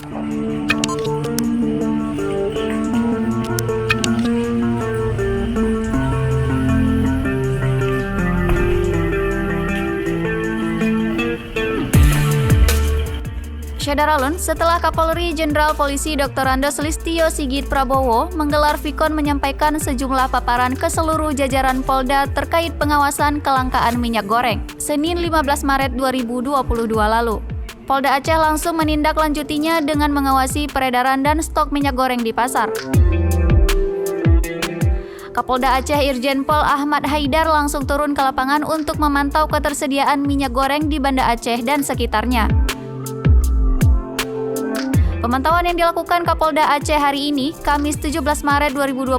Saudara, setelah Kapolri Jenderal Polisi Dr. Andos Listio Sigit Prabowo menggelar Vikon menyampaikan sejumlah paparan ke seluruh jajaran Polda terkait pengawasan kelangkaan minyak goreng, Senin 15 Maret 2022 lalu. Polda Aceh langsung menindaklanjutinya dengan mengawasi peredaran dan stok minyak goreng di pasar. Kapolda Aceh Irjen Pol Ahmad Haidar langsung turun ke lapangan untuk memantau ketersediaan minyak goreng di Banda Aceh dan sekitarnya. Pemantauan yang dilakukan Kapolda Aceh hari ini, Kamis 17 Maret 2022,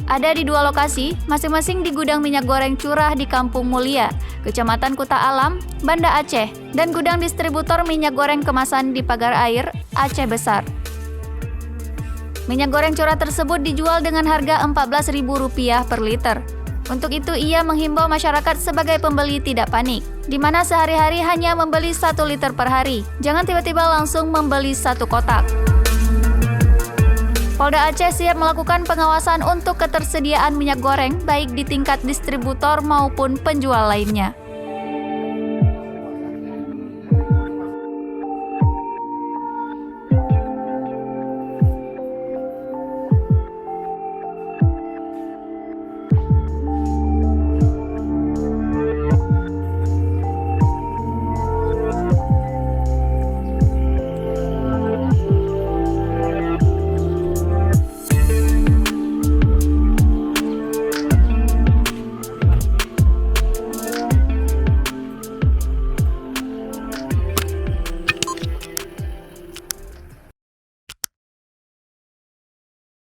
ada di dua lokasi, masing-masing di gudang minyak goreng curah di Kampung Mulia, Kecamatan Kuta Alam, Banda Aceh, dan gudang distributor minyak goreng kemasan di Pagar Air, Aceh Besar. Minyak goreng curah tersebut dijual dengan harga Rp14.000 per liter. Untuk itu, ia menghimbau masyarakat sebagai pembeli tidak panik, di mana sehari-hari hanya membeli 1 liter per hari. Jangan tiba-tiba langsung membeli 1 kotak. Polda Aceh siap melakukan pengawasan untuk ketersediaan minyak goreng, baik di tingkat distributor maupun penjual lainnya.